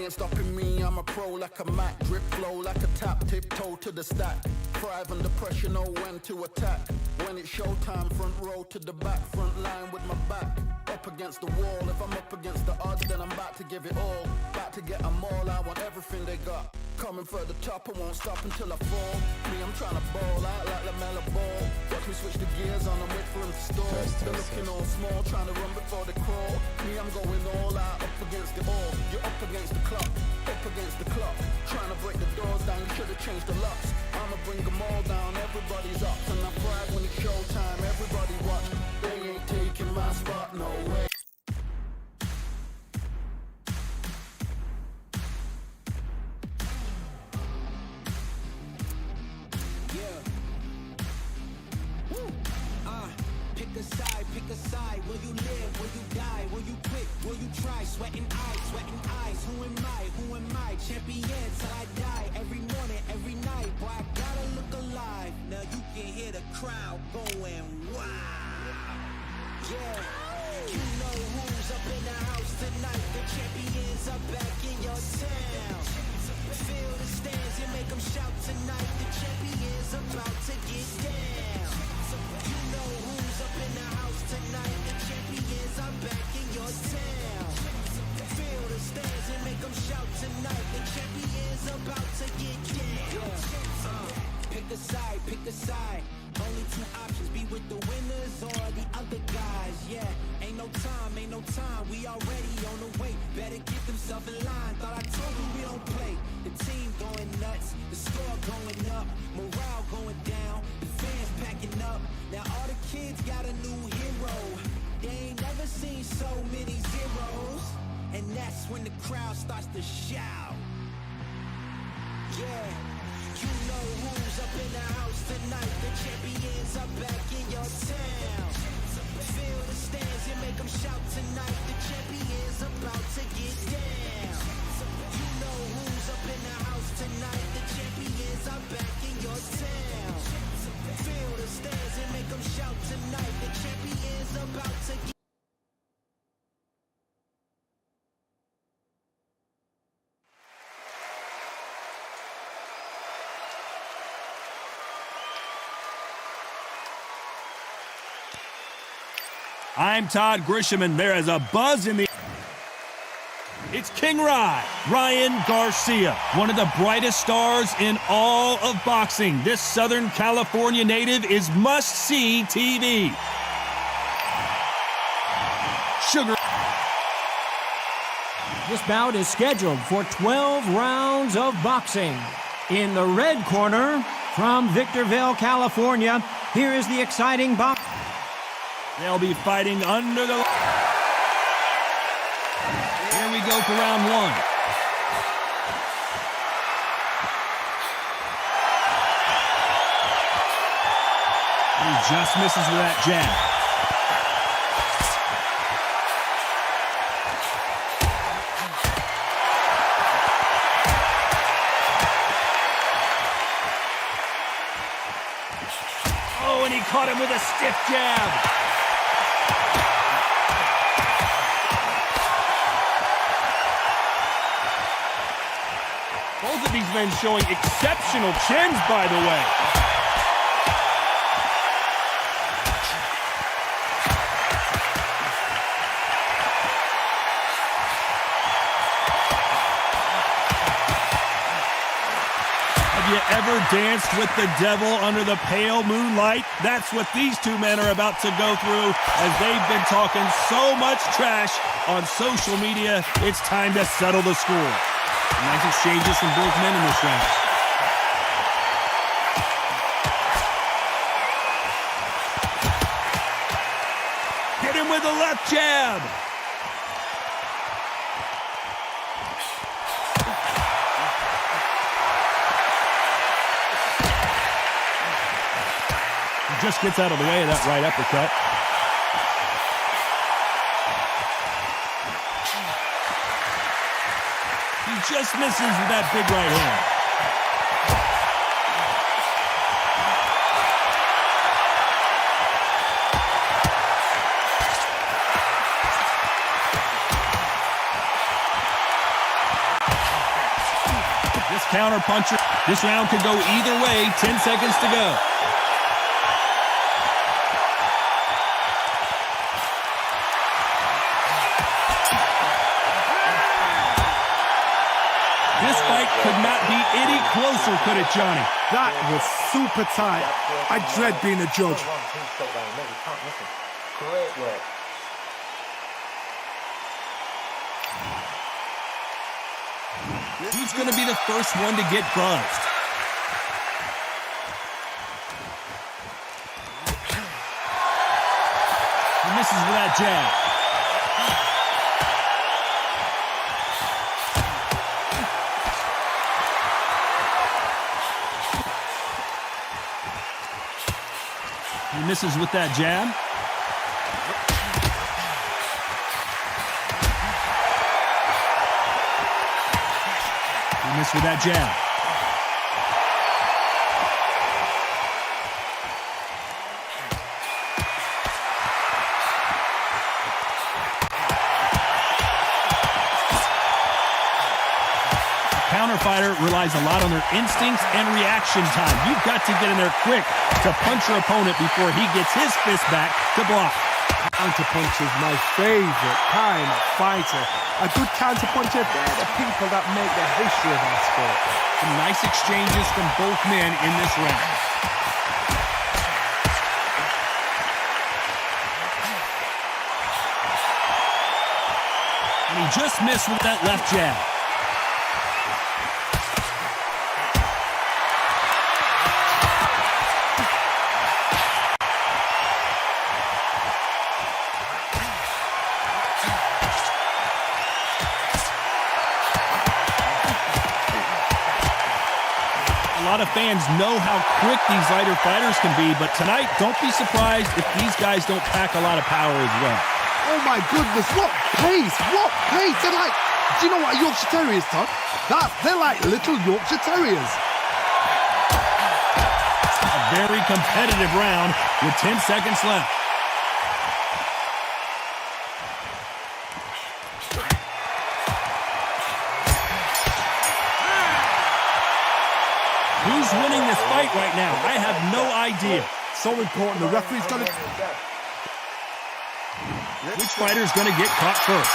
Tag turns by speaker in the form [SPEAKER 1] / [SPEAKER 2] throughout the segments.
[SPEAKER 1] ain't stopping me, I'm a pro like a Mac. Drip flow like a tap, tiptoe to the stack. Thrive under pressure, know when to attack. When it's showtime, front row to the back. Front line with my back up against the wall. If I'm up against the odds, then I'm about to give it all. About to get them all, I want everything they got. Coming for the top, I won't stop until I fall. Me, I'm trying to ball out like LaMelo Ball. Watch me switch the gears on and wait for him to stall. They're looking all small, trying to run before they crawl. Me, I'm going all out, up against the all. You're up against the clock, up against the clock. Trying to break the doors down, you should've changed the locks. I'ma bring them all down, everybody's up. And I pride when it's showtime, everybody watch. They ain't taking my spot, no way.
[SPEAKER 2] Pick a side, will you live, will you die, will you quit, will you try, sweating eyes, who am I, champion till I die, every morning, every night, boy I gotta look alive, now you can hear the crowd going wow, yeah, you know who's up in the house tonight, the champions are back in your town, feel the stands and make them shout tonight, the champions about to get down, you know who's up in the house tonight, the champions are back in your town. Feel the stands and make them shout tonight, the champions about to get down. Pick a side, only two options, be with the winners or the other guys, yeah. Ain't no time, we already on the way, better get themselves in line, thought I told you we don't play. The team going nuts, the score going up, morale going down, the fans packing up, now all the kids got a new hero, they ain't never seen so many zeros, and that's when the crowd starts to shout, yeah, you know who's up in the house tonight, the champions are back in your town, feel the stands and make them shout tonight, the champions about to get down, you know who's up in the house tonight, the champions are back in your town, feel the stands and make them shout tonight, the champions about to get.
[SPEAKER 3] I'm Todd Grisham, and there is a buzz in the... It's King Ryan Garcia, one of the brightest stars in all of boxing. This Southern California native is must-see TV. Sugar.
[SPEAKER 4] This bout is scheduled for 12 rounds of boxing. In the red corner, from Victorville, California, here is the exciting box.
[SPEAKER 3] They'll be fighting under the... Here we go for round one. He just misses with that jab. Oh, and he caught him with a stiff jab. Both of these men showing exceptional chins, by the way. Have you ever danced with the devil under the pale moonlight? That's what these two men are about to go through as they've been talking so much trash on social media. It's time to settle the score. Nice exchanges from both men in this round. Hit him with a left jab. He just gets out of the way of that right uppercut. Just misses with that big right hand. counterpuncher. This round could go either way. 10 seconds to go. This fight could not be any closer, could it, Johnny?
[SPEAKER 5] That was super tight. I dread being a judge.
[SPEAKER 6] Great work.
[SPEAKER 3] Who's going to be the first one to get buzzed? He misses with that jab. He misses with that jab. He missed with that jab. Counter fighter relies a lot on their instincts and reaction time. You've got to get in there quick to punch your opponent before he gets his fist back to block.
[SPEAKER 5] Counterpunch is my favorite kind of fighter. A good counterpuncher, they're the people that make the history of our sport.
[SPEAKER 3] Some nice exchanges from both men in this round. And he just missed with that left jab. A lot of fans know how quick these lighter fighters can be, but tonight, don't be surprised if these guys don't pack a lot of power as well.
[SPEAKER 5] Oh my goodness, what pace, what pace. They're like, do you know what a Yorkshire Terrier is, Todd? They're like little Yorkshire Terriers.
[SPEAKER 3] A very competitive round with 10 seconds left. Who's winning this fight right now? I have no idea.
[SPEAKER 5] So important, the referee's got to...
[SPEAKER 3] Which fighter's going to get caught first?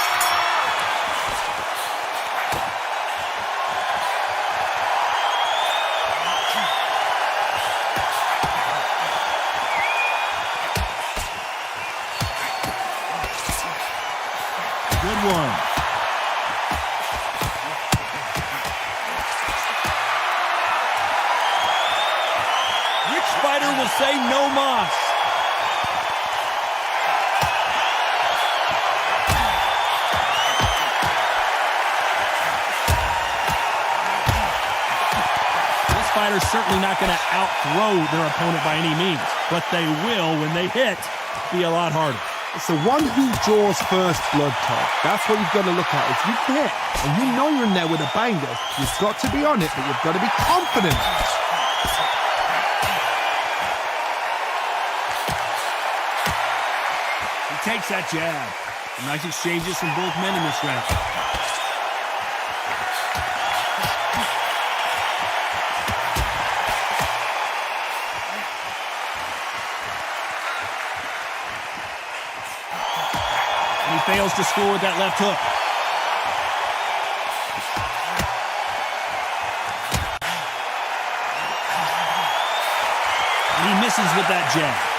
[SPEAKER 3] Good one. Fighter will say no mas. This fighter's certainly not going to outthrow their opponent by any means, but they will, when they hit, be a lot harder.
[SPEAKER 5] It's the one who draws first blood, Todd. That's what you've got to look at. If you hit, and you know you're in there with a banger, you've got to be on it, but you've got to be confident.
[SPEAKER 3] Takes that jab. Nice exchanges from both men in this round. And he fails to score with that left hook. And he misses with that jab.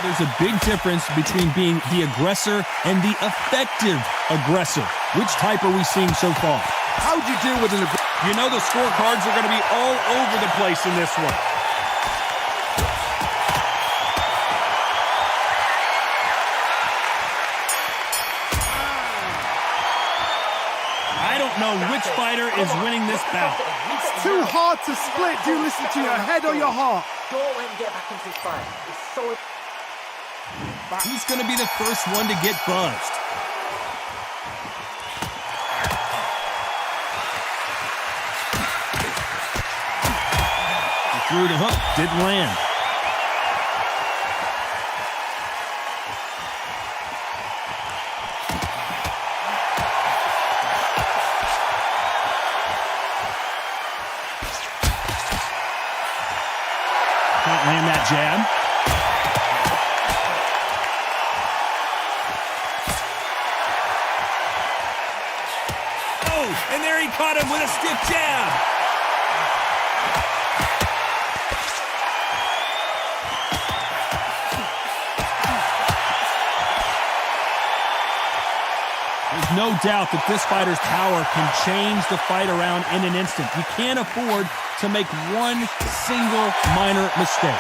[SPEAKER 3] There's a big difference between being the aggressor and the effective aggressor. Which type are we seeing so far?
[SPEAKER 5] How do you deal with an aggressor?
[SPEAKER 3] You know the scorecards are going to be all over the place in this one. I don't know which fighter is winning this bout.
[SPEAKER 5] It's too hard to split. Do you listen to your head or your heart?
[SPEAKER 6] Don't let him get back into his fight. It's so...
[SPEAKER 3] Who's going to be the first one to get buzzed? through the hook, didn't land. Can't land that jab. Oh, and there he caught him with a stiff jab. There's no doubt that this fighter's power can change the fight around in an instant. You can't afford to make one single minor mistake.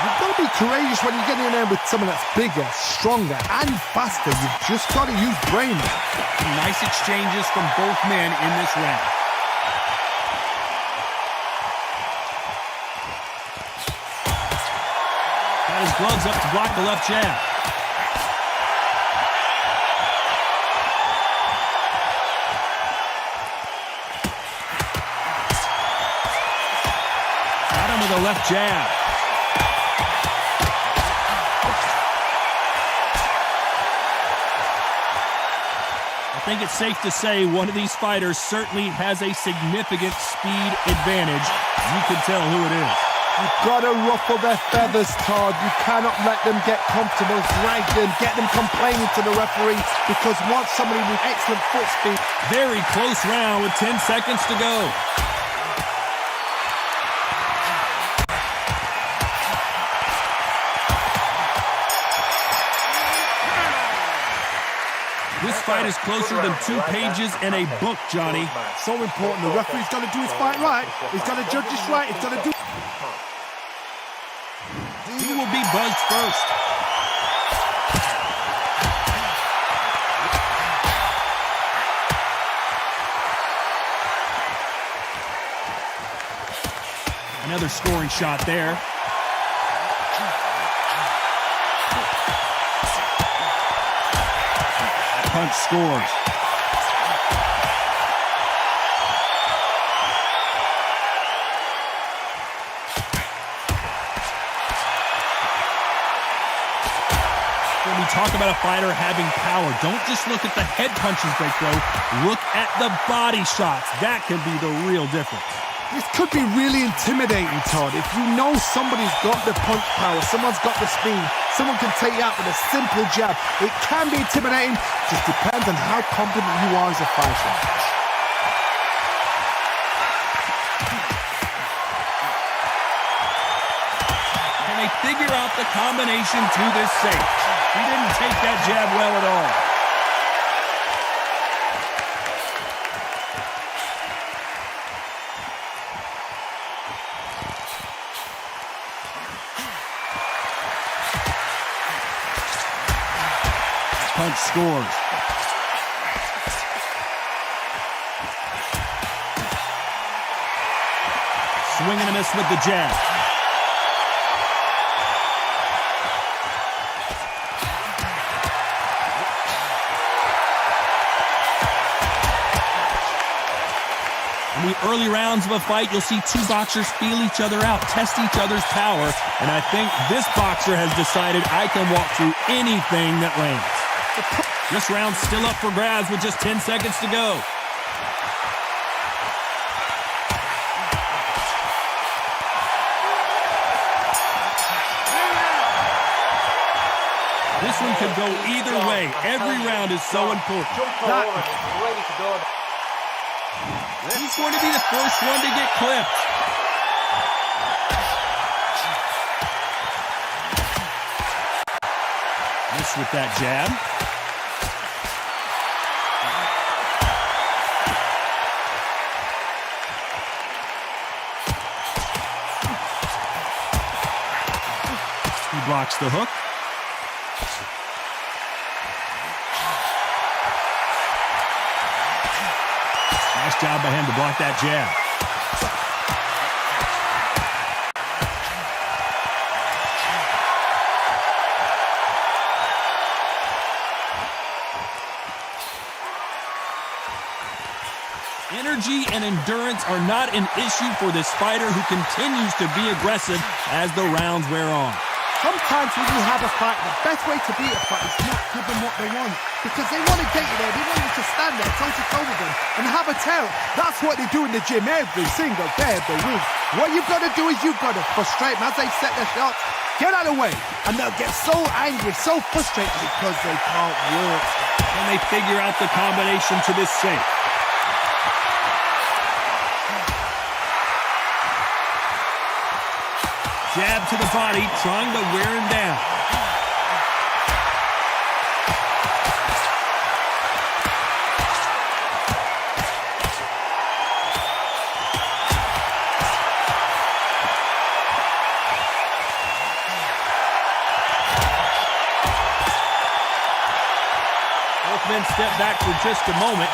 [SPEAKER 5] You've got to be courageous when you're getting in there with someone that's bigger, stronger, and faster. You've just got to use brain.
[SPEAKER 3] Nice exchanges from both men in this round. Got his gloves up to block the left jab. With a left jab. I think it's safe to say one of these fighters certainly has a significant speed advantage. You can tell who it is.
[SPEAKER 5] You've got to ruffle their feathers, Todd. You cannot let them get comfortable, drag them, get them complaining to the referee, because once somebody with excellent foot speed.
[SPEAKER 3] Very close round with 10 seconds to go. This fight is closer than 2 pages in a book, Johnny.
[SPEAKER 5] So important. The referee's got to do his fight right. He's got to judge this right. He's got to do.
[SPEAKER 3] Who will be buzzed first? Another scoring shot there. Punch scores. When we talk about a fighter having power, don't just look at the head punches they throw. Look at the body shots. That can be the real difference.
[SPEAKER 5] This could be really intimidating, Todd. If you know somebody's got the punch power, someone's got the speed, someone can take you out with a simple jab. It can be intimidating. Just depends on how confident you are as a fighter.
[SPEAKER 3] Can they figure out the combination to this safe? He didn't take that jab well at all. Punch scores. Swing and a miss with the jab. In the early rounds of a fight, you'll see two boxers feel each other out, test each other's power, and I think this boxer has decided I can walk through anything that lands. This round's still up for grabs with just 10 seconds to go. This one could go either way. Every round is so important. He's going to be the first one to get clipped. Miss with that jab. He blocks the hook. Nice job by him to block that jab. In Energy and endurance are not an issue for this fighter who continues to be aggressive as the rounds wear on.
[SPEAKER 5] Sometimes when you have a fight, the best way to beat a fight is not give them what they want. Because they want to get you there, they want you to stand there toe-to-toe with them and have a tell. That's what they do in the gym every single day of the week. What you've got to do is you've got to frustrate them as they set their shots. Get out of the way, and they'll get so angry, so frustrated because they can't work.
[SPEAKER 3] And they figure out the combination to this sink. Jab to the body, trying to wear him down. Both men step back for just a moment.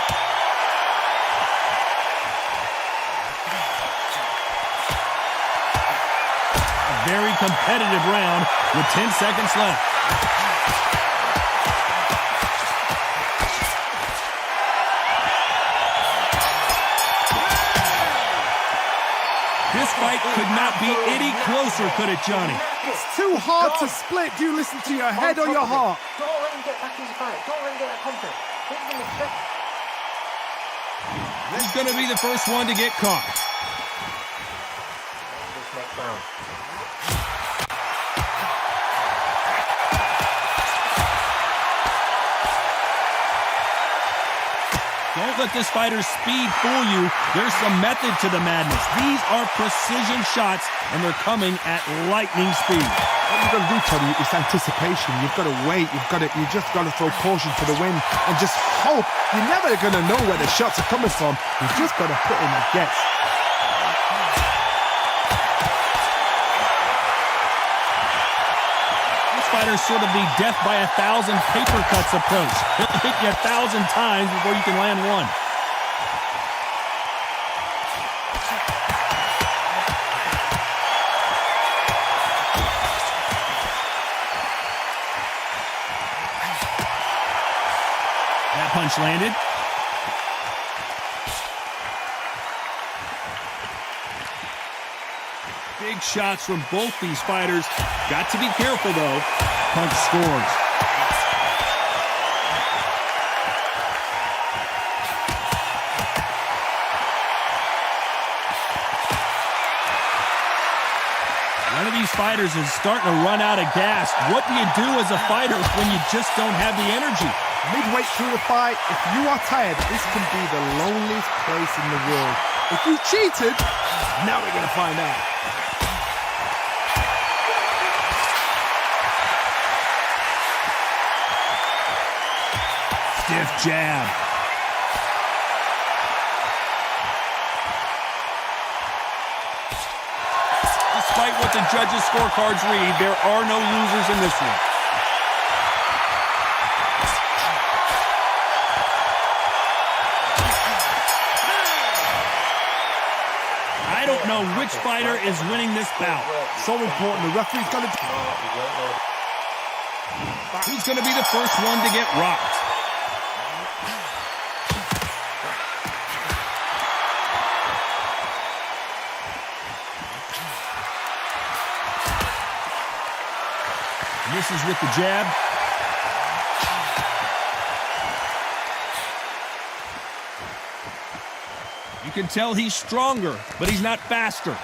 [SPEAKER 3] Very competitive round with 10 seconds left. This fight could not be any closer, could it, Johnny?
[SPEAKER 5] It's too hard to split. Do you listen to your head or your heart?
[SPEAKER 6] Don't let him get back into fight. Don't let him get that confidence. Don't even expect it.
[SPEAKER 3] This is going to be the first one to get caught.
[SPEAKER 6] This next round.
[SPEAKER 3] Don't let this fighter's speed fool you. There's some method to the madness. These are precision shots, and they're coming at lightning speed.
[SPEAKER 5] What you've got to do, Tony, is anticipation. You've got to wait. You just got to throw caution to the wind and just hope. You're never going to know where the shots are coming from. You've just got to put in the guess.
[SPEAKER 3] Fighters sort of the death by 1,000 paper cuts approach. He'll hit you 1,000 times before you can land one. That punch landed. Big shots from both these fighters. Got to be careful, though. Punch scores. One of these fighters is starting to run out of gas. What do you do as a fighter when you just don't have the energy?
[SPEAKER 5] Midway through the fight, if you are tired, this can be the loneliest place in the world. If you cheated, now we're going to find out.
[SPEAKER 3] Stiff jab. Despite what the judges' scorecards read, there are no losers in this one. I don't know which fighter is winning this bout.
[SPEAKER 5] So important. The referee's got to...
[SPEAKER 3] Who's going to be the first one to get rocked? Misses with the jab. You can tell he's stronger, but he's not faster.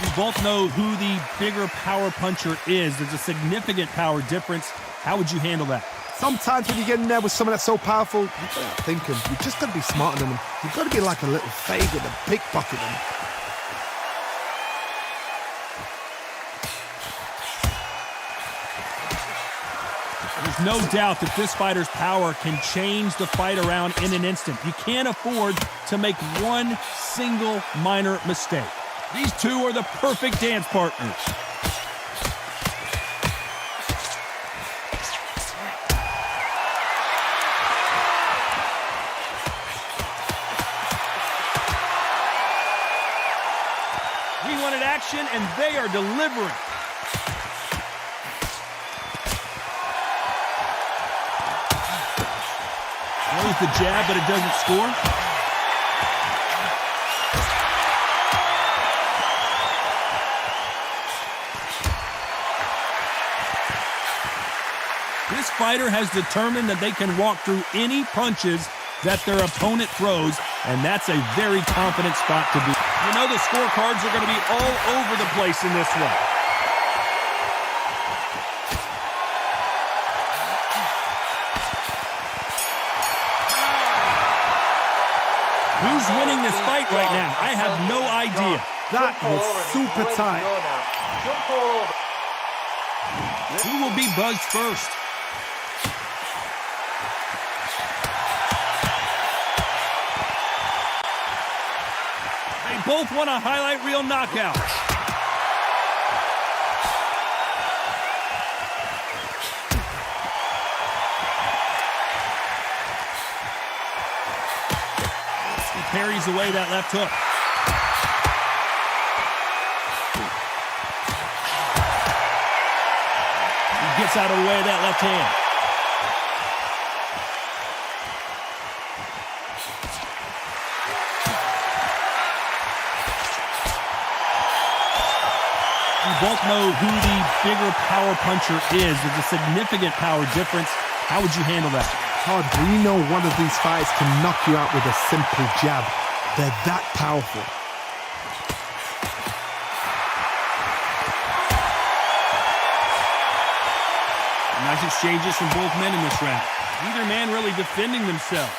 [SPEAKER 3] We both know who the bigger power puncher is. There's a significant power difference. How would you handle that?
[SPEAKER 5] Sometimes when you get in there with someone that's so powerful, you've got to think you've just got to be smarter than them. You've got to be like a little fade with a pickpocket them.
[SPEAKER 3] There's no doubt that this fighter's power can change the fight around in an instant. You can't afford to make one single minor mistake. These two are the perfect dance partners. We want an action, and they are delivering. Throws the jab, but it doesn't score. This fighter has determined that they can walk through any punches that their opponent throws, and that's a very confident spot to be. You know the scorecards are going to be all over the place in this one. Who's winning this fight right now? I have no idea.
[SPEAKER 5] That was super tight.
[SPEAKER 3] Who will be buzzed first? They both want a highlight reel knockout. He parries away that left hook. He gets out of the way of that left hand. We both know who the bigger power puncher is. There's a significant power difference. How would you handle that?
[SPEAKER 5] Todd, we know one of these fighters can knock you out with a simple jab. They're that powerful.
[SPEAKER 3] Nice exchanges from both men in this round. Neither man really defending themselves.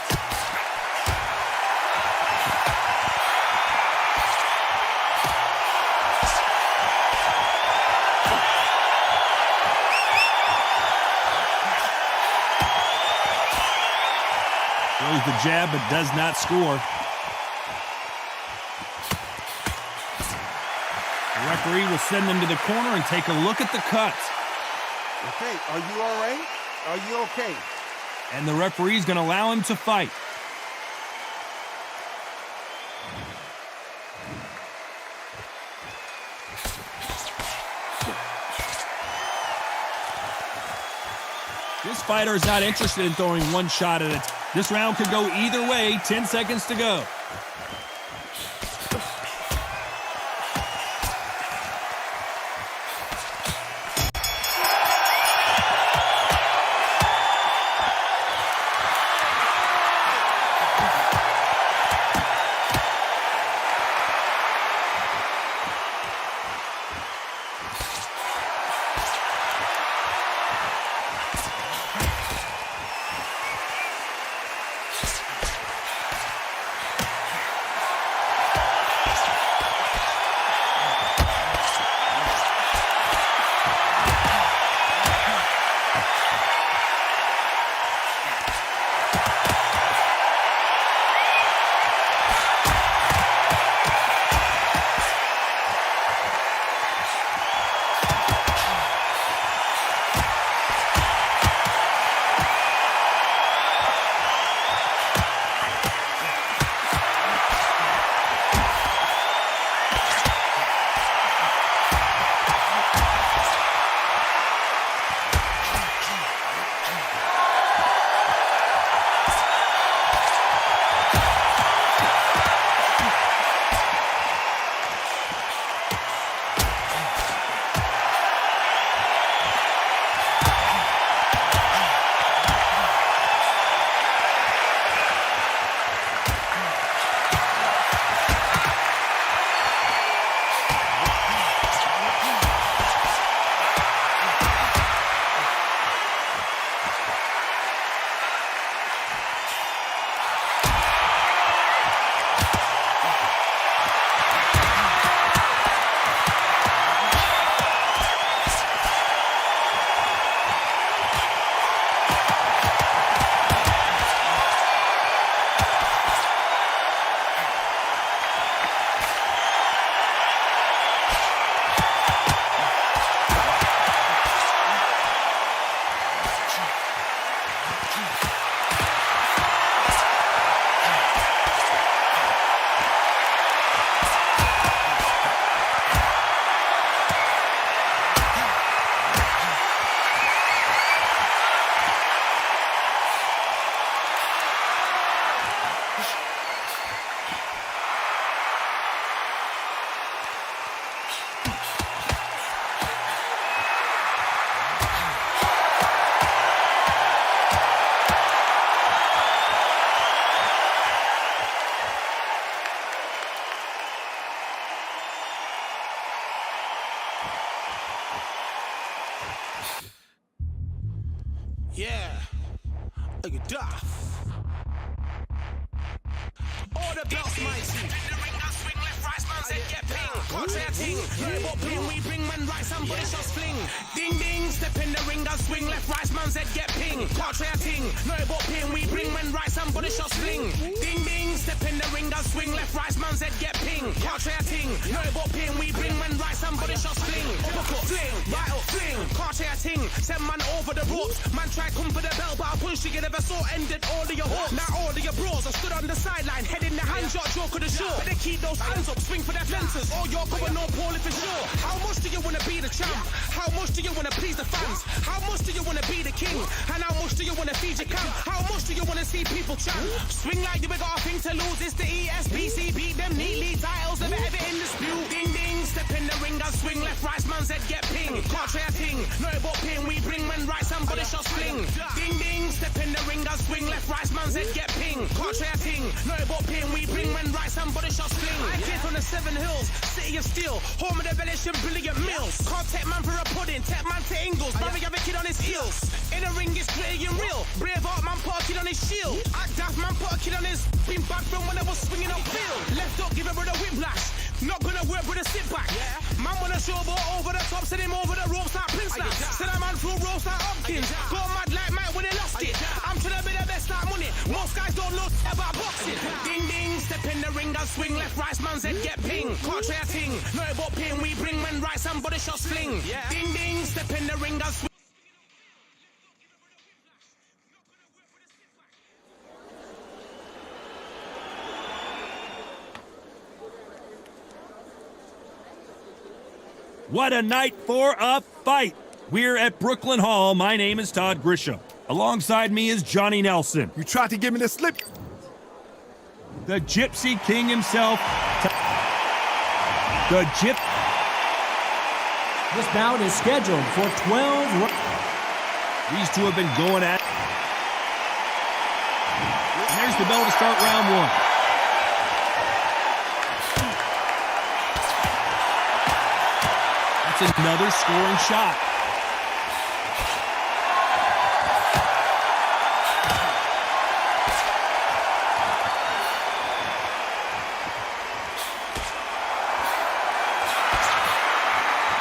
[SPEAKER 3] Throws the jab, but does not score. The referee will send them to the corner and take a look at the cuts.
[SPEAKER 7] Okay, are you all right? Are you okay?
[SPEAKER 3] And the referee's going to allow him to fight. This fighter is not interested in throwing one shot at it. This round could go either way. 10 seconds to go.
[SPEAKER 2] Yeah, look at Duff. All the belts, my team. Swing left, right, man said get ping. Can't say a ting. No but ping, we bring man right, somebody shots fling. Ding ding, step in the ring and swing left, right, man said get ping. Can't say a ting. No but ping, we bring man right, somebody shots fling. Ding ding, step in the ring and swing left, right, man said get ping. Can't say a ting. No but ping, we bring man right, somebody shots fling. Uppercut, fling, right up, fling. Can't say a ting. Send man over the ropes. Man try come for the belt, but I punch you never saw ended all of your hopes. Now all of your bros are stood on the sideline, head in the hands, your joke of the show. They keep those hands up, swing for their fences. All you're going on, Paul, if it's sure. How much do you want to be the champ? How much do you want to please the fans? How much do you want to be the king? And how much do you want to feed your camp? How much do you want to see people chant? Swing like you got a thing to lose. It's the ESBC, beat them neatly. Titles never ever in dispute. Ding ding, step in the ring and swing left, right, man's head get ping. Can't try a thing, no but ping. We bring men right, somebody shot fling. Ding ding, step in the ring and swing left, right, man's head get ping. Can't try a thing, no but ping. We bring men right, somebody shot fling. I came from the 7 Hills, city of steel, home of the village and brilliant mills. Can't take man for a pudding, take man to Ingles. Brother have a kid on his heels. In the ring it's gritty and real. Brave art man put a kid on his shield. Act daft man put a kid on his. Been back from when I was swinging on field. Left up, give it with a whiplash. Not gonna work with a sit back. Man wanna showboat over the top, send him over the ropes like Prince Lass. Send a man through ropes like Hopkins. Go mad like Mike when he lost it. I'm trying to be the best like money. Most guys don't know about boxing. Ding ding, step in the ring and swing left, right, man's head get ping. Can't try a thing, no but ping. We bring men right, somebody shots fling. Ding ding, step in the ring and swing.
[SPEAKER 3] What a night for a fight! We're at Brooklyn Hall. My name is Todd Grisham. Alongside me is Johnny Nelson.
[SPEAKER 5] You tried to give me the slip.
[SPEAKER 3] The Gypsy King himself. The Gyp.
[SPEAKER 4] This bout is scheduled for 12.
[SPEAKER 3] These two have been going at. And there's the bell to start round one. That's another scoring shot.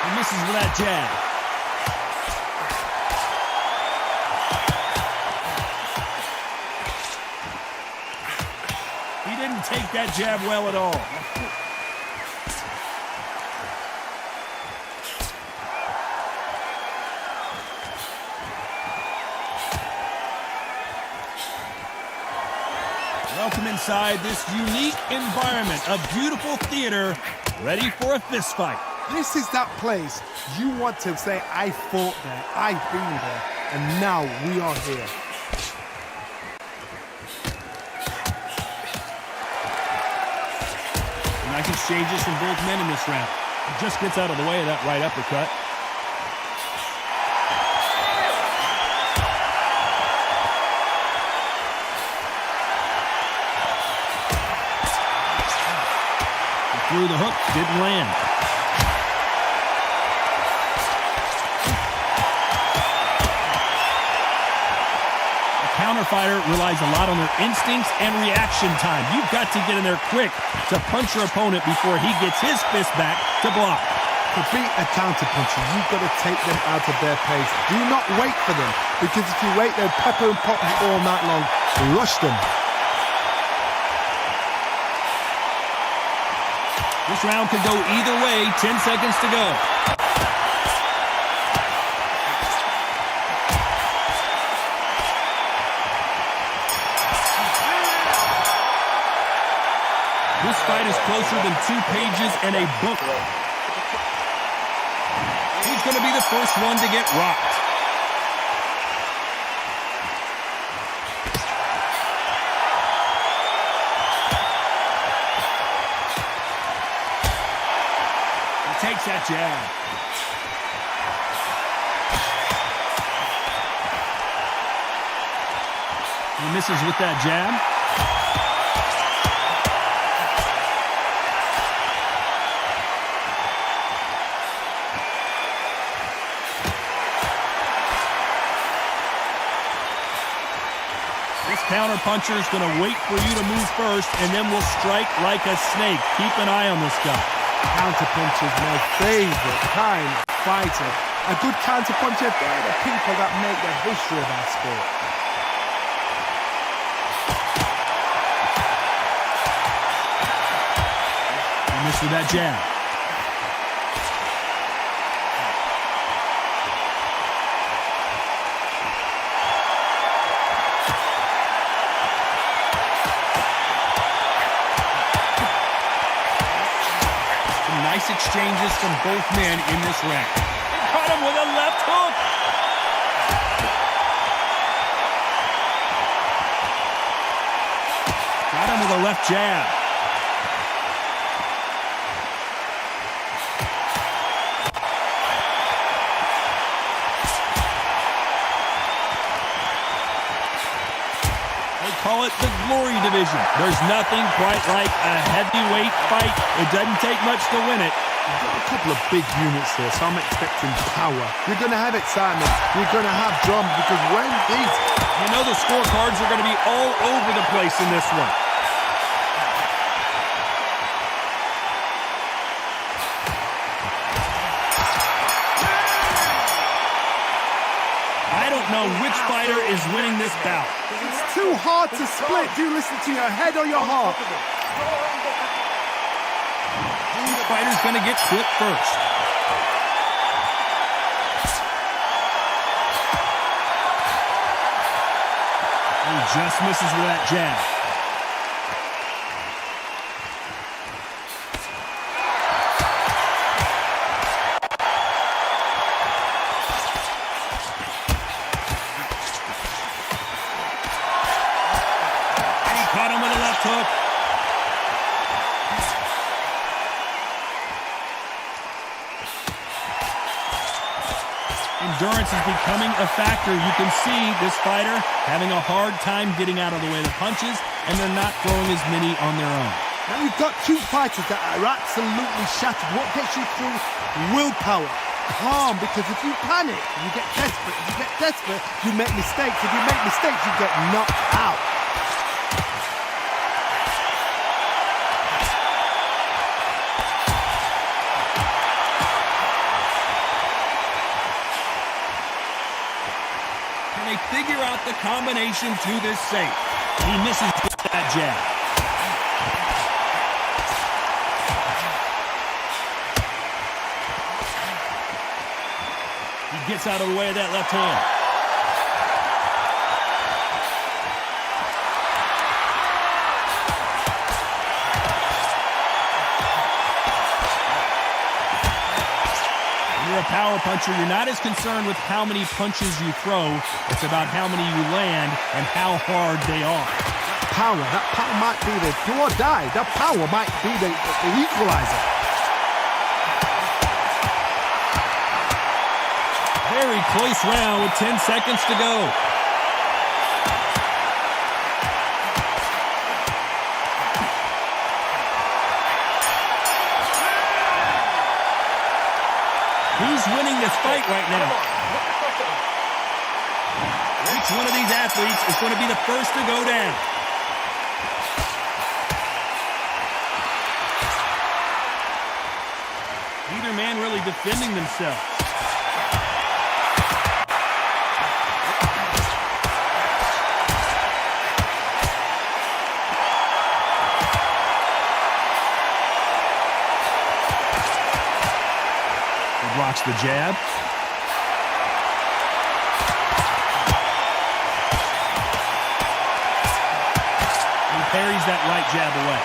[SPEAKER 3] He misses with that jab. He didn't take that jab well at all. Welcome inside this unique environment, a beautiful theater, ready for a fist fight.
[SPEAKER 5] This is that place you want to say, I fought there, I've been there, and now we are here.
[SPEAKER 3] Nice exchanges from both men in this round. He just gets out of the way of that right uppercut. Through the hook, didn't land. A counter fighter relies a lot on their instincts and reaction time. You've got to get in there quick to punch your opponent before he gets his fist back to block.
[SPEAKER 5] To beat a counter-puncher, you've got to take them out of their pace. Do not wait for them, because if you wait, they'll pepper and pop you all night long. Rush them.
[SPEAKER 3] This round could go either way. 10 seconds to go. This fight is closer than 2 pages and a book. He's going to be the first one to get rocked. Takes that jab. He misses with that jab. This counter-puncher is going to wait for you to move first, and then will strike like a snake. Keep an eye on this guy.
[SPEAKER 5] Counter-puncher is my favorite kind of fighter. A good counter-puncher, they're the people that make the history of our sport.
[SPEAKER 3] He missed with that jab. Nice exchanges from both men in this round. He caught him with a left hook. Got him with a left jab. Call it the glory division. There's nothing quite like a heavyweight fight. It doesn't take much to win it.
[SPEAKER 5] You've got a couple of big units here, so I'm expecting power. You're going to have excitement. You're going to have drama because when these...
[SPEAKER 3] You know the scorecards are going to be all over the place in this one. I don't know which fighter is winning this bout.
[SPEAKER 5] It's too hard to split. Do you listen to your head or your heart?
[SPEAKER 3] Which fighter's going to get clipped first? He just misses with that jab. Hook. Endurance is becoming a factor. You can see this fighter having a hard time getting out of the way of the punches, and they're not throwing as many on their own.
[SPEAKER 5] Now you've got two fighters that are absolutely shattered. What gets you through? Willpower. Calm, because if you panic, you get desperate. If you get desperate, you make mistakes. If you make mistakes, you get knocked out.
[SPEAKER 3] Figure out the combination to this safe. He misses with that jab. He gets out of the way of that left hand. You're a power puncher. You're not as concerned with how many punches you throw. It's about how many you land and how hard they are.
[SPEAKER 5] That power might be the do or die. That power might be the equalizer.
[SPEAKER 3] Very close round with 10 seconds to go. Who's winning this fight right now? Each one of these athletes is going to be the first to go down. Neither man really defending themselves. Blocks the jab. He parries that right jab away.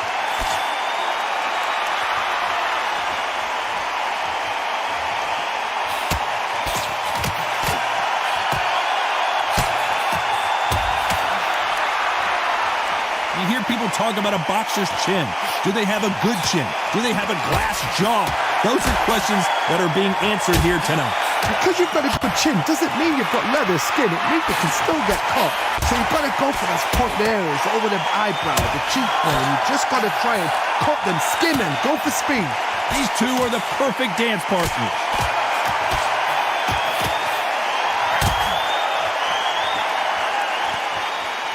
[SPEAKER 3] You hear people talk about a boxer's chin. Do they have a good chin? Do they have a glass jaw? Those are questions that are being answered here tonight.
[SPEAKER 5] Because you've got a good chin doesn't mean you've got leather skin. It means you can still get cut. So you've got to go for those point areas over the eyebrow, the cheekbone. You've just got to try and cut them, skin them, go for speed.
[SPEAKER 3] These two are the perfect dance partners.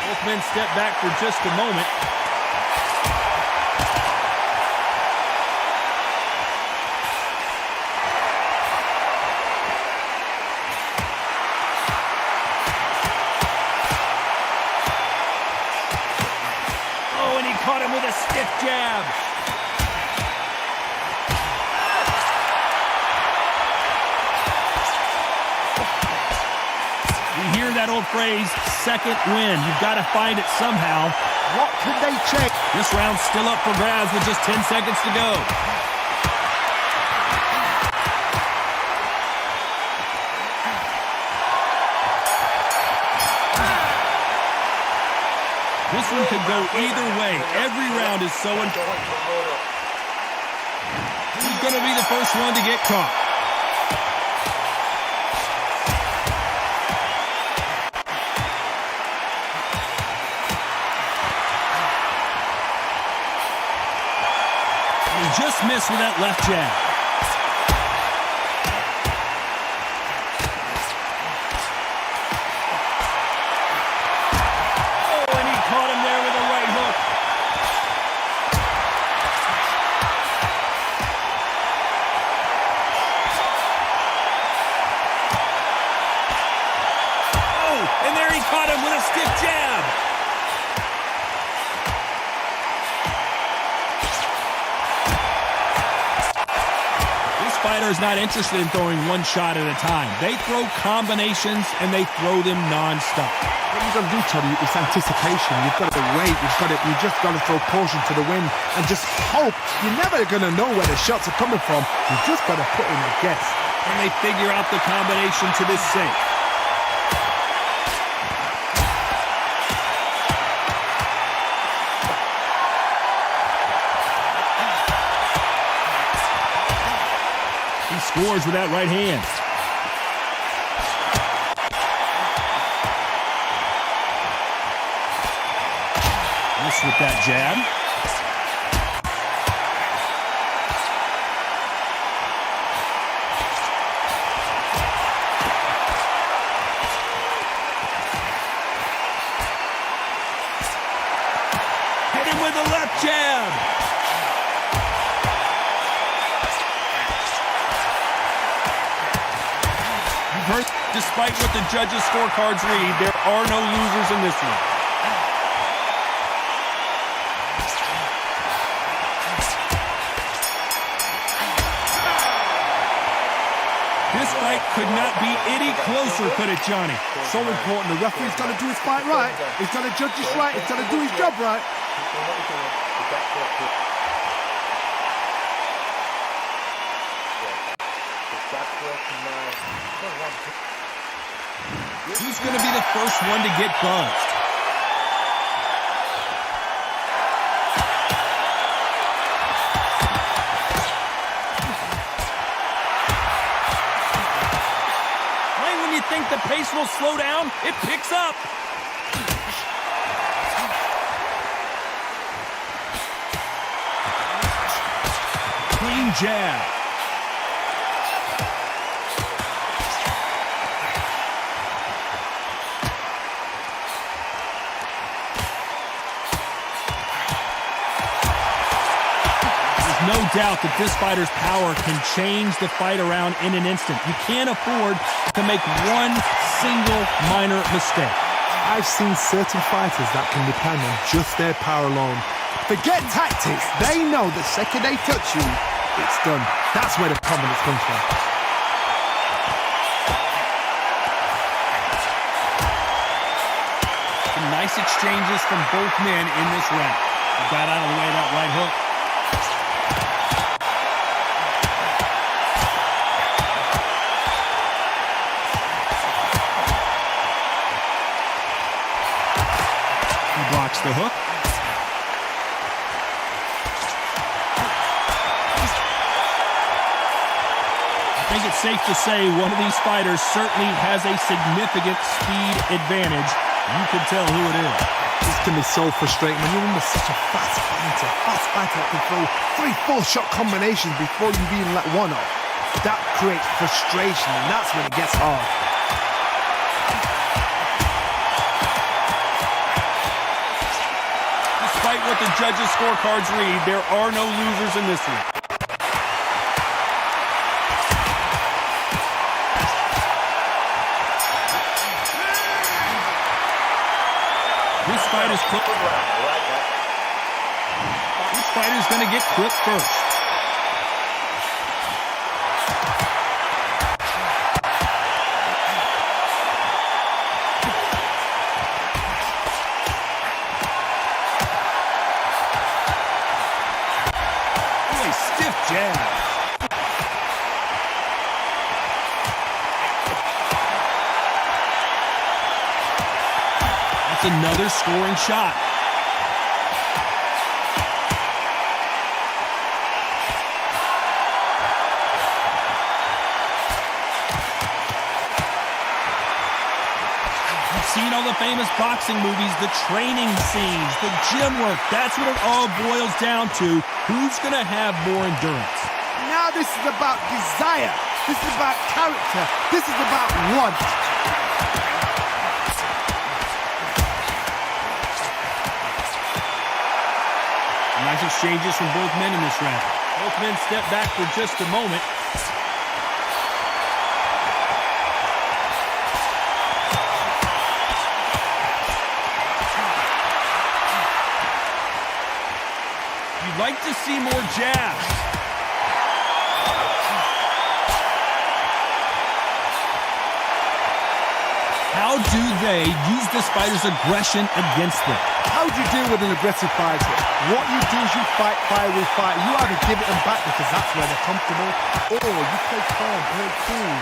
[SPEAKER 3] Both men step back for just a moment. Oh, and he caught him with a stiff jab. We hear that old phrase, second win. You've got to find it somehow.
[SPEAKER 5] What can they check?
[SPEAKER 3] This round's still up for grabs with just 10 seconds to go. This one could go either way. Every round is so important. Who's going to be the first one to get caught? He just missed with that left jab. Oh, and he caught him there with a right hook. Oh, and there he caught him with a stiff jab. Fighter is not interested in throwing one shot at a time. They throw combinations and they throw them non-stop.
[SPEAKER 5] What you've got to do, Toddy, is anticipation. You've got to wait. You just got to throw caution to the wind and just hope. You're never going to know where the shots are coming from. You've just got to put in a guess.
[SPEAKER 3] And they figure out the combination to this safe. Scores with that right hand. Missed with that jab. Hit him with the left jab. Despite what the judges' scorecards read, there are no losers in this one. This fight could not be any closer, could it, Johnny?
[SPEAKER 5] So important. The referee's got to do his fight right. He's got to judge this right. He's got to do his job right.
[SPEAKER 3] Who's going to be the first one to get buzzed? Right when you think the pace will slow down, it picks up. Clean jab. No doubt that this fighter's power can change the fight around in an instant. You can't afford to make one single minor mistake.
[SPEAKER 5] I've seen certain fighters that can depend on just their power alone. Forget tactics. They know the second they touch you, it's done. That's where the confidence comes from.
[SPEAKER 3] Some nice exchanges from both men in this round. Got out of the way of that right hook. Blocks the hook. think it's safe to say one of these fighters certainly has a significant speed advantage. You can tell who it is.
[SPEAKER 5] This can be so frustrating when you're under such a fast fighter that can throw 3-4 shot combinations before you've even let one off. That creates frustration, and that's when it gets hard.
[SPEAKER 3] Despite what the judges' scorecards read, there are no losers in this one. This fight is quick. Which fighter's going to get quick first? Really stiff jab. Another scoring shot. You've seen all the famous boxing movies, the training scenes, the gym work. That's what it all boils down to. Who's going to have more endurance?
[SPEAKER 5] Now this is about desire. This is about character. This is about want.
[SPEAKER 3] Nice exchanges from both men in this round. Both men step back for just a moment. You'd like to see more jabs. How do they use this fighter's aggression against them?
[SPEAKER 5] How do you deal with an aggressive fighter? What you do is you fight fire with fire. You either give it them back because that's where they're comfortable, or you play calm, play cool.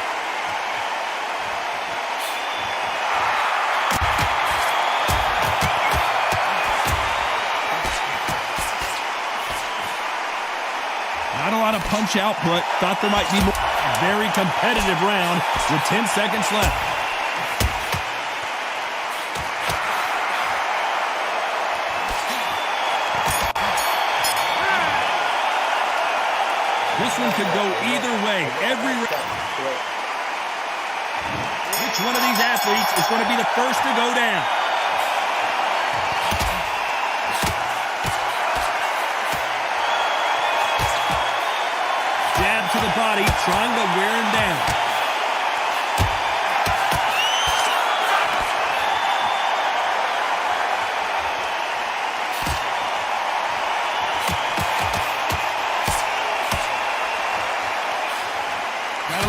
[SPEAKER 3] Not a lot of punch output. Thought there might be more. Very competitive round with 10 seconds left. This one could go either way. Which one of these athletes is going to be the first to go down? Jab to the body, trying to wear him down.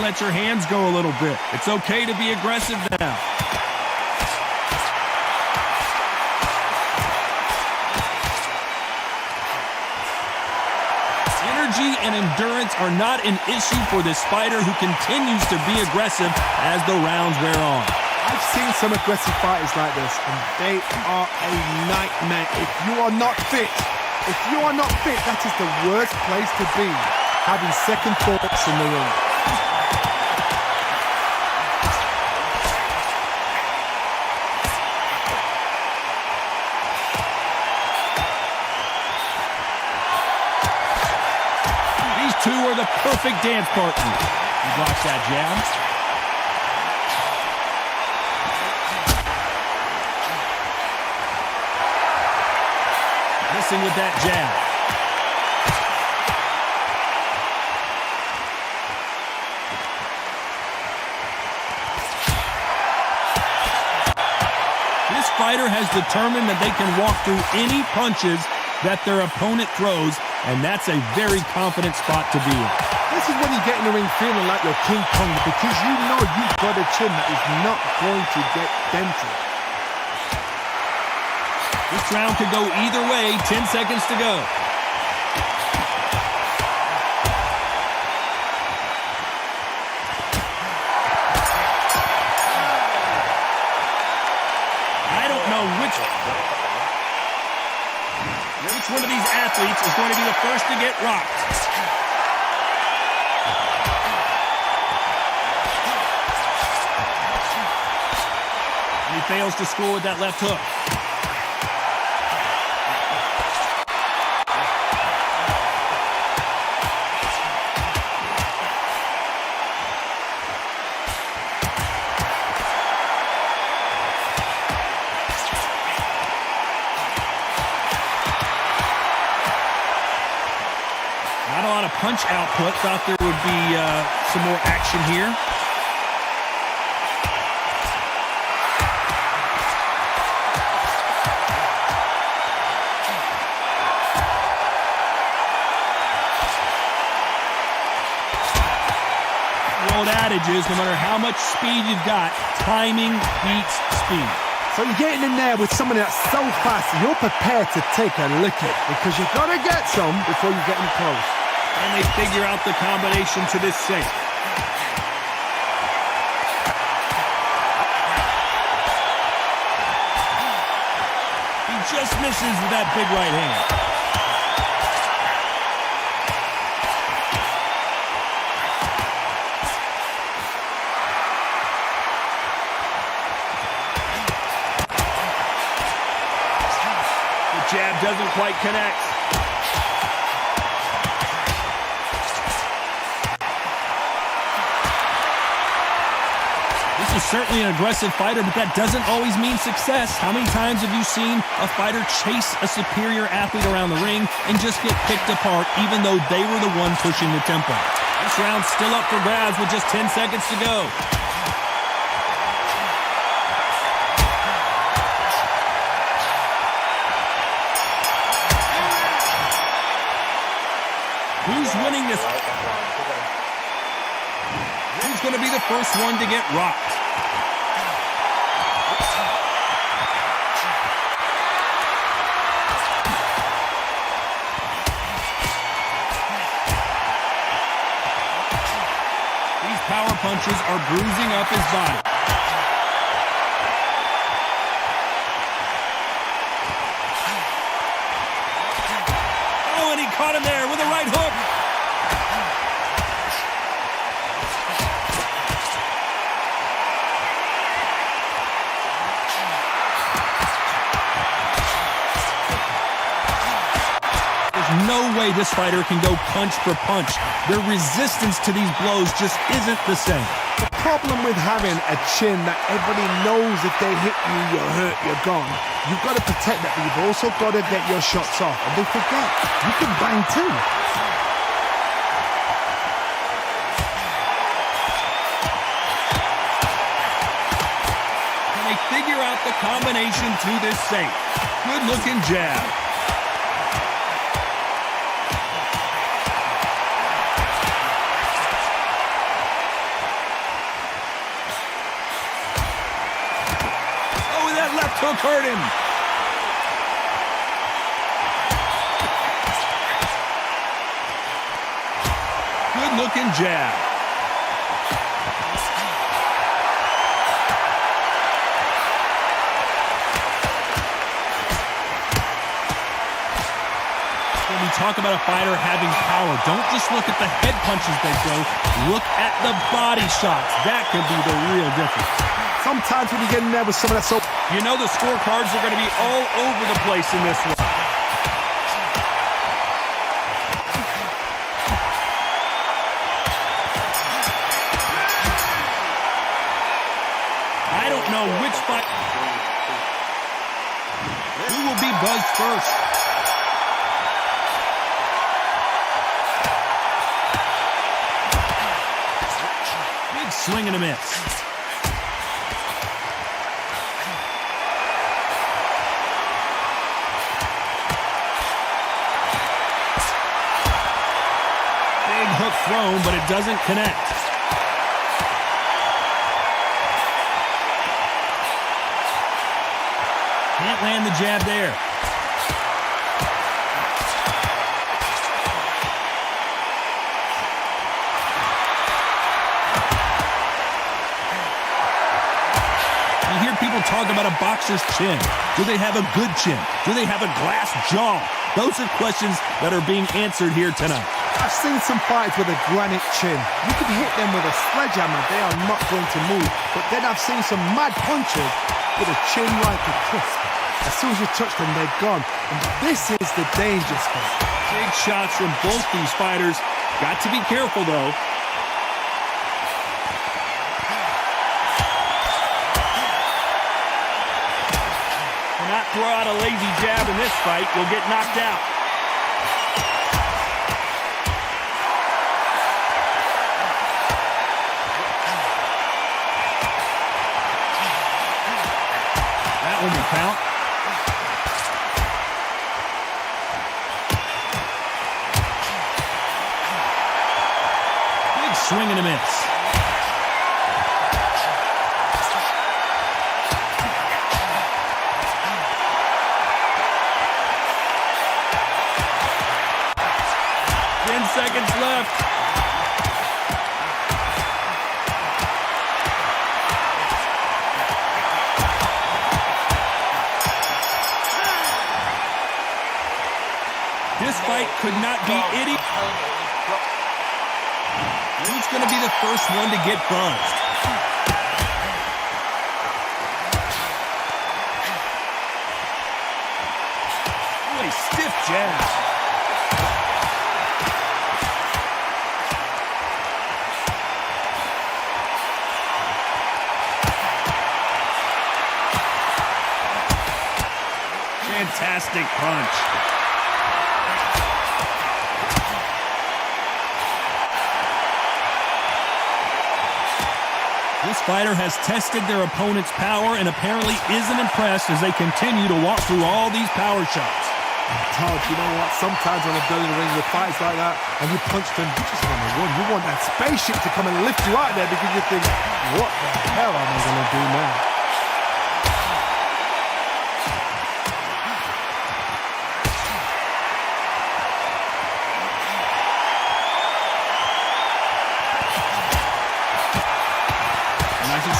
[SPEAKER 3] Let your hands go a little bit. It's okay to be aggressive now. Energy and endurance are not an issue for this fighter who continues to be aggressive as the rounds wear on.
[SPEAKER 5] I've seen some aggressive fighters like this, and they are a nightmare. If you are not fit, that is the worst place to be, having second thoughts in the ring.
[SPEAKER 3] Two are the perfect dance partners. He blocks that jab. Missing with that jab. This fighter has determined that they can walk through any punches that their opponent throws, and that's a very confident spot to be in.
[SPEAKER 5] This is when you get in the ring feeling like you're King Kong, because you know you've got a chin that is not going to get dented.
[SPEAKER 3] This round could go either way. 10 seconds to go. I don't know which one of these athletes is going to be the first to get rocked. fails to score with that left hook. Not a lot of punch output. Thought there would be some more action here. The old adage is, no matter how much speed you've got, timing beats speed.
[SPEAKER 5] So you're getting in there with somebody that's so fast, you're prepared to take a licking because you've got to get some before you get them close.
[SPEAKER 3] And they figure out the combination to this sink. He just misses with that big right hand. The jab doesn't quite connect. This is certainly an aggressive fighter, but that doesn't always mean success. How many times have you seen a fighter chase a superior athlete around the ring and just get picked apart even though they were the one pushing the tempo? This round's still up for grabs with just 10 seconds to go. Who's winning this? Who's going to be the first one to get rocked? These power punches are bruising up his body. Oh, and he caught him there with a right hook. No way this fighter can go punch for punch. Their resistance to these blows just isn't the same.
[SPEAKER 5] The problem with having a chin that everybody knows if they hit you, you're hurt, you're gone. You've got to protect that, but you've also got to get your shots off. And they forget, you can bang too.
[SPEAKER 3] Can they figure out the combination to this safe? Good looking jab. Hook hurt him. Good looking jab. When we talk about a fighter having power, don't just look at the head punches they throw. Look at the body shots. That could be the real difference.
[SPEAKER 5] Sometimes when you get in there with someone that's so...
[SPEAKER 3] You know the scorecards are going to be all over the place in this one. I don't know which fight... Who will be buzzed first? Big swing and a miss. Hook thrown, but it doesn't connect. Can't land the jab there. You hear people talk about a boxer's chin. Do they have a good chin? Do they have a glass jaw? Those are questions that are being answered here tonight.
[SPEAKER 5] I've seen some fights with a granite chin. You can hit them with a sledgehammer, they are not going to move. But then I've seen some mad punches with a chin like a crisp. As soon as you touch them, they're gone. And this is the danger spot.
[SPEAKER 3] Big shots from both these fighters. Got to be careful, though. Cannot throw out a lazy jab in this fight. You'll get knocked out. That one will count. Big swing and a miss. Seconds left. This fight could not be any. Who's going to be the first one to get buzzed? What a stiff jab. Fantastic punch. This fighter has tested their opponent's power and apparently isn't impressed as they continue to walk through all these power shots.
[SPEAKER 5] Todd, you know what? Sometimes on a building ring with fights like that, and you punch them, you just want to run. You want that spaceship to come and lift you out of there because you think, what the hell am I going to do now?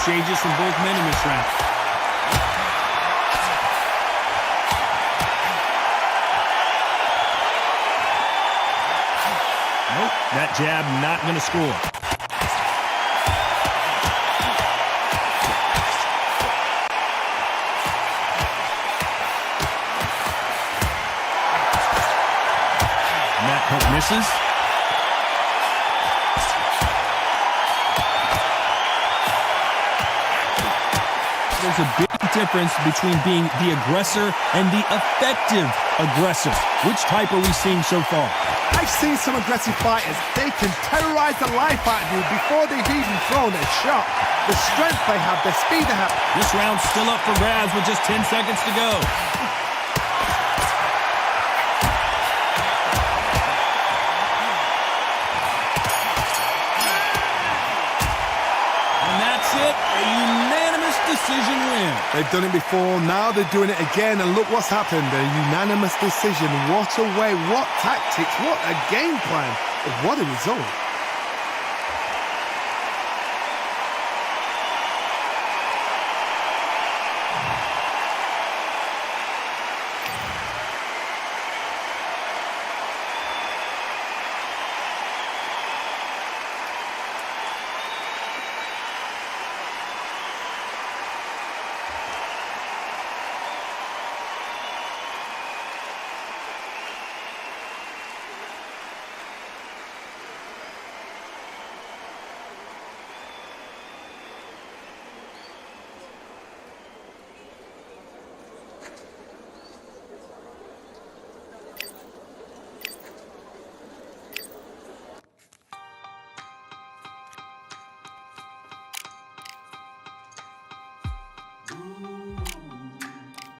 [SPEAKER 3] Exchanges from both men in this round. Nope, that jab not going to score. And that hook misses. There's a big difference between being the aggressor and the effective aggressor. Which type are we seeing so far?
[SPEAKER 5] I've seen some aggressive fighters. They can terrorize the life out of you before they've even thrown a shot. The strength they have, the speed they have.
[SPEAKER 3] This round's still up for grabs with just 10 seconds to go. And that's it. A unanimous decision win.
[SPEAKER 5] They've done it before, now they're doing it again, and look what's happened. A unanimous decision. What a way, what tactics, what a game plan. What a result.